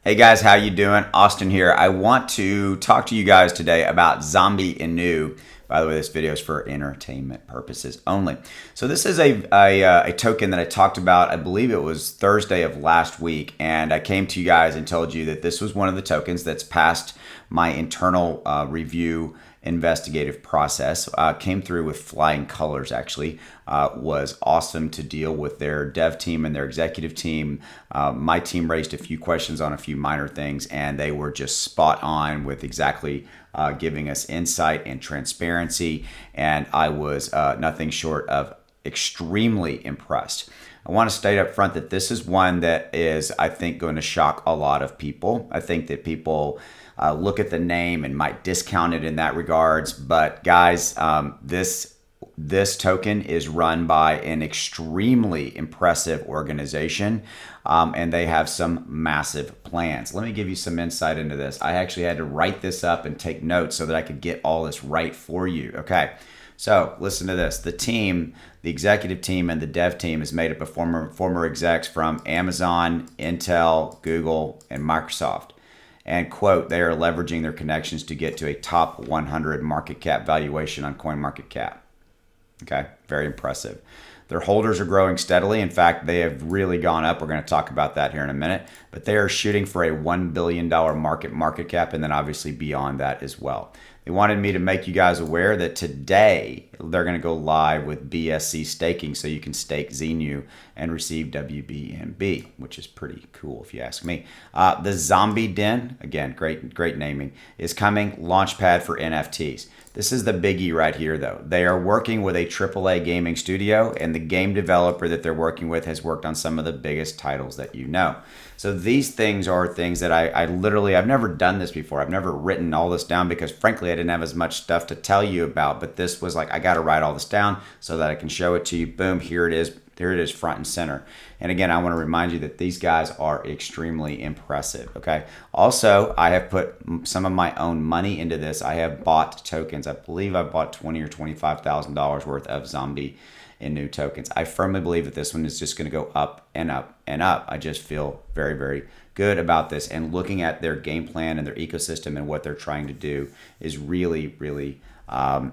Hey guys, how you doing? Austin here. I want to talk to you guys today about Zombie Inu. By the way, this video is for entertainment purposes only. So this is a token that I talked about, I believe it was Thursday of last week, and I came to you guys and told you that this was one of the tokens that's passed my internal review investigative process. Came through with flying colors, actually. Was awesome to deal with their dev team and their executive team. My team raised a few questions on a few minor things, and they were just spot on with exactly giving us insight and transparency, and I was nothing short of extremely impressed. I want to state up front that this is one that is, I think, going to shock a lot of people. I think that people look at the name and might discount it in that regards, but guys, this token is run by an extremely impressive organization, and they have some massive plans. Let me give you some insight into this. I actually had to write this up and take notes so that I could get all this right for you. Okay, so listen to this. The team, the executive team and the dev team is made up of former execs from Amazon, Intel, Google, and Microsoft. And quote, they are leveraging their connections to get to a top 100 market cap valuation on CoinMarketCap. Okay, very impressive. Their holders are growing steadily. In fact, they have really gone up. We're going to talk about that here in a minute. But they are shooting for a $1 billion market cap, and then obviously beyond that as well. They wanted me to make you guys aware that today they're going to go live with BSC staking, so you can stake ZNU and receive WBNB, which is pretty cool if you ask me. The Zombie Den, again, great naming, is coming. Launchpad for NFTs. This is the biggie right here, though. They are working with a AAA gaming studio, and the game developer that they're working with has worked on some of the biggest titles that you know. So these things are things that I've never done this before. I've never written all this down because, frankly, I didn't have as much stuff to tell you about. But this was like, I got to write all this down so that I can show it to you. Boom, here it is. Here it is, front and center. And again, I want to remind you that these guys are extremely impressive, okay? Also, I have put some of my own money into this. I have bought tokens. I believe I bought $20,000 or $25,000 worth of Zombie Inu tokens. I firmly believe that this one is just going to go up and up and up. I just feel very, very good about this. And looking at their game plan and their ecosystem and what they're trying to do is really, really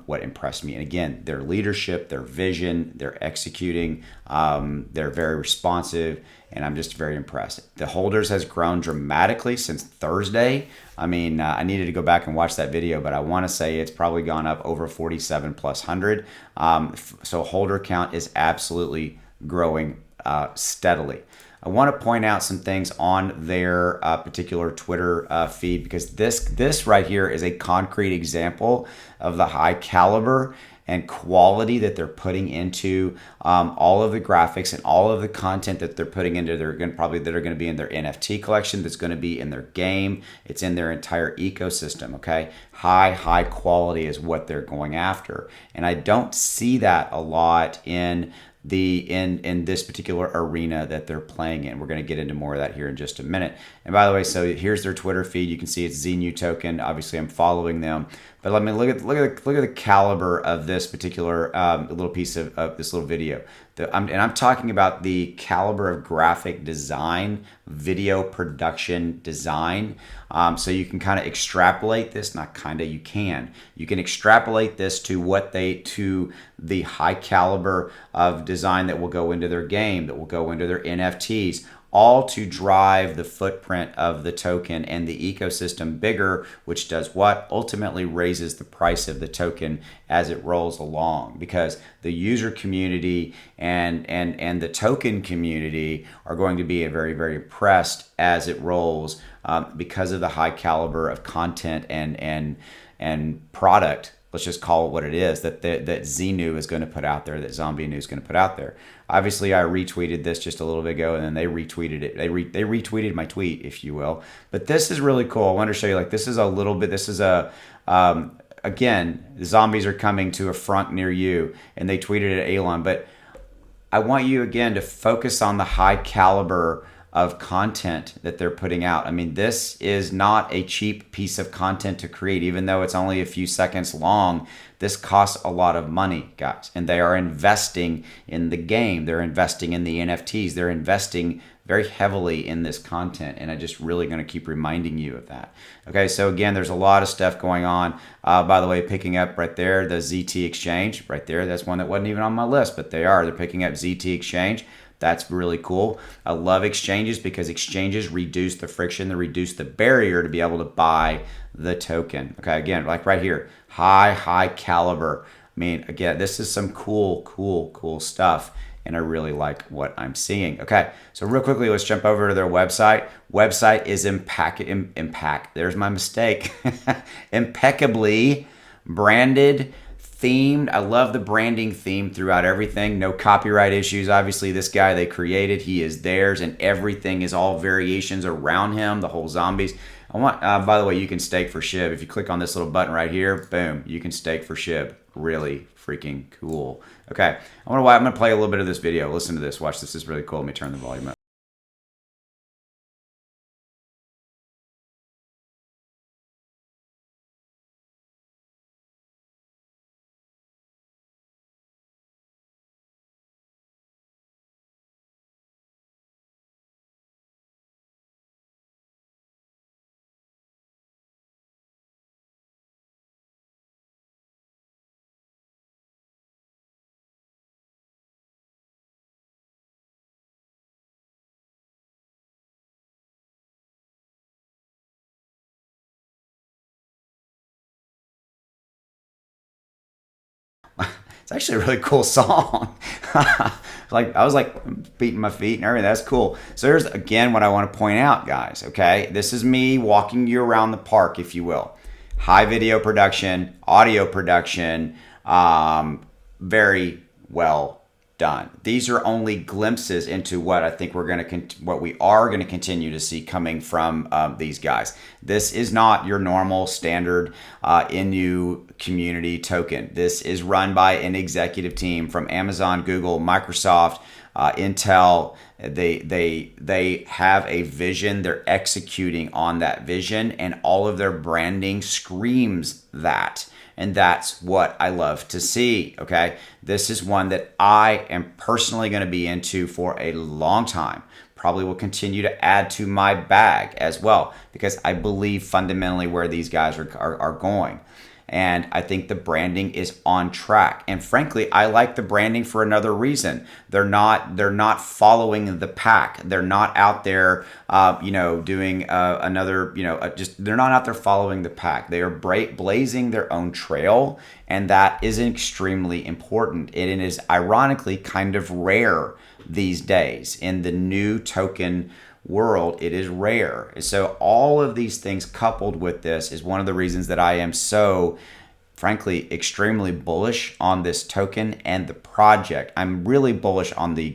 what impressed me. And again, their leadership, their vision, their executing, they're very responsive, and I'm just very impressed. The holders has grown dramatically since Thursday. I mean, I needed to go back and watch that video, but I want to say it's probably gone up over 47,000+. So holder count is absolutely growing steadily. I want to point out some things on their particular Twitter feed, because this right here is a concrete example of the high caliber and quality that they're putting into all of the graphics and all of the content that they're putting into that are going to be in their NFT collection, that's going to be in their game. It's in their entire ecosystem, okay? High quality is what they're going after. And I don't see that a lot in this particular arena that they're playing in. We're going to get into more of that here in just a minute. And by the way, so here's their Twitter feed. You can see it's ZNU token. Obviously, I'm following them. But let me look at the caliber of this particular little piece of this little video. I'm talking about the caliber of graphic design, video production design. So you can kind of extrapolate this. Not kind of, you can. You can extrapolate this to the high caliber of design that will go into their game, that will go into their NFTs, all to drive the footprint of the token and the ecosystem bigger, which does what? Ultimately raises the price of the token as it rolls along, because the user community and the token community are going to be very, very impressed as it rolls because of the high caliber of content and product. Let's just call it what it is, that ZNU is going to put out there, that Zombie Inu is going to put out there. Obviously, I retweeted this just a little bit ago, and then they retweeted it. They retweeted my tweet, if you will. But this is really cool. I want to show you, like, this is again, the zombies are coming to a front near you, and they tweeted at Elon. But I want you, again, to focus on the high caliber of content that they're putting out. I mean, this is not a cheap piece of content to create, even though it's only a few seconds long. This costs a lot of money, guys, and they are investing in the game. They're investing in the NFTs. They're investing very heavily in this content, and I'm just really going to keep reminding you of that. Okay, so again, there's a lot of stuff going on. By the way, picking up right there, the ZT exchange right there, that's one that wasn't even on my list, but they're picking up ZT exchange. That's really cool. I love exchanges because exchanges reduce the friction, they reduce the barrier to be able to buy the token. Okay, again, like right here, high caliber. I mean, again, this is some cool stuff, and I really like what I'm seeing. Okay, so real quickly, let's jump over to their website. Website is there's my mistake. Impeccably branded, themed. I love the branding theme throughout everything. No copyright issues. Obviously, this guy they created, he is theirs, and everything is all variations around him. The whole zombies. I want. By the way, you can stake for SHIB. If you click on this little button right here, boom, you can stake for SHIB. Really freaking cool. Okay, I'm gonna play a little bit of this video. Listen to this. Watch this. This is really cool. Let me turn the volume up. It's actually a really cool song. Like I was like beating my feet and everything. That's cool. So here's again what I want to point out, guys. Okay, this is me walking you around the park, if you will. High video production, audio production, very well done. These are only glimpses into what I think what we are going to continue to see coming from these guys. This is not your normal standard NU community token. This is run by an executive team from Amazon, Google, Microsoft, Intel. They have a vision. They're executing on that vision, and all of their branding screams that. And that's what I love to see, okay? This is one that I am personally going to be into for a long time. Probably will continue to add to my bag as well because I believe fundamentally where these guys are going. And I think the branding is on track. And frankly, I like the branding for another reason. They're not following the pack. They're not out there, doing another, they're not out there following the pack. They are blazing their own trail, and that is extremely important. It is ironically kind of rare these days in the new token world. It is rare. So all of these things coupled with this is one of the reasons that I am so frankly extremely bullish on this token and the project. I'm really bullish on the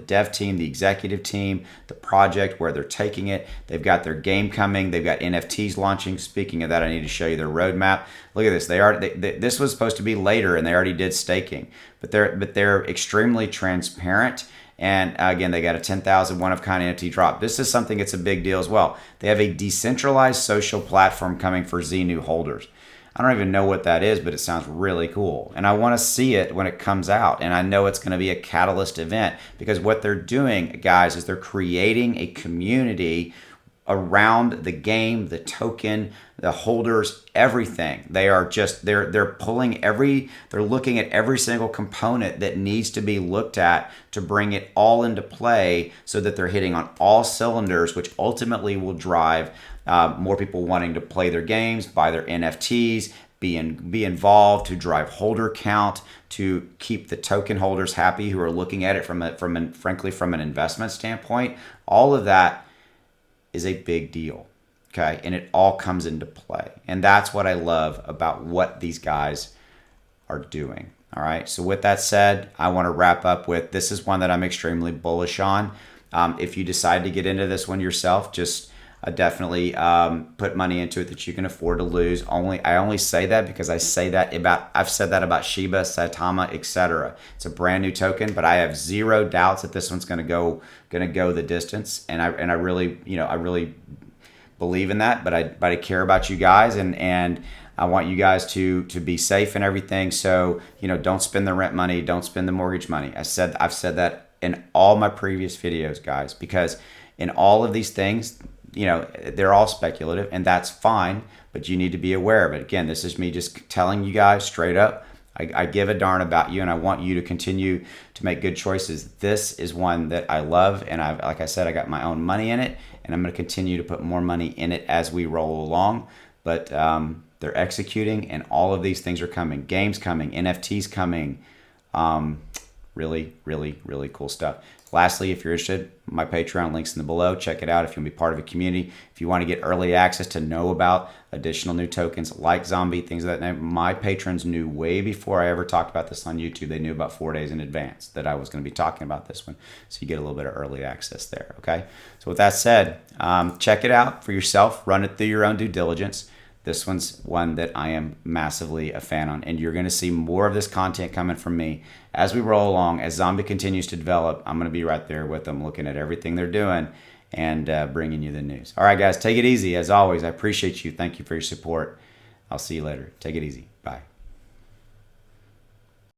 dev team, the executive team, the project, where they're taking it. They've got their game coming. They've got NFTs launching. Speaking of that, I need to show you their roadmap. Look at this. This was supposed to be later, and they already did staking. But they're extremely transparent. And again, they got a 10,000 one-of-kind NFT drop. This is something that's a big deal as well. They have a decentralized social platform coming for ZNU holders. I don't even know what that is, but it sounds really cool. And I want to see it when it comes out. And I know it's going to be a catalyst event because what they're doing, guys, is they're creating a community around the game, the token, the holders, everything. They are just they're looking at every single component that needs to be looked at to bring it all into play so that they're hitting on all cylinders, which ultimately will drive more people wanting to play their games, buy their NFTs, be involved, to drive holder count, to keep the token holders happy who are looking at it from an investment standpoint. All of that is a big deal, okay? And it all comes into play. And that's what I love about what these guys are doing, all right? So with that said, I want to wrap up with, this is one that I'm extremely bullish on. If you decide to get into this one yourself, just definitely put money into it that you can afford to lose. I only say that because I've said that about Shiba, Saitama, etc. It's a brand new token, but I have zero doubts that this one's going to go the distance. And I really believe in that. But I care about you guys, and I want you guys to be safe and everything. So don't spend the rent money, don't spend the mortgage money. I've said that in all my previous videos, guys, because in all of these things, they're all speculative, and that's fine, but you need to be aware of it. Again, this is me just telling you guys straight up. I give a darn about you, and I want you to continue to make good choices. This is one that I love, and like I said, I got my own money in it, and I'm going to continue to put more money in it as we roll along. But they're executing, and all of these things are coming. Games coming, NFTs coming. Really, really, really cool stuff. Lastly, if you're interested, my Patreon link's in the below. Check it out if you want to be part of a community. If you want to get early access to know about additional new tokens like Zombie, things of that nature. My patrons knew way before I ever talked about this on YouTube. They knew about 4 days in advance that I was going to be talking about this one. So you get a little bit of early access there, okay? So with that said, check it out for yourself. Run it through your own due diligence. This one's one that I am massively a fan on, and you're going to see more of this content coming from me as we roll along. As Zombie continues to develop, I'm going to be right there with them, looking at everything they're doing and bringing you the news. All right, guys, take it easy. As always, I appreciate you. Thank you for your support. I'll see you later. Take it easy. Bye.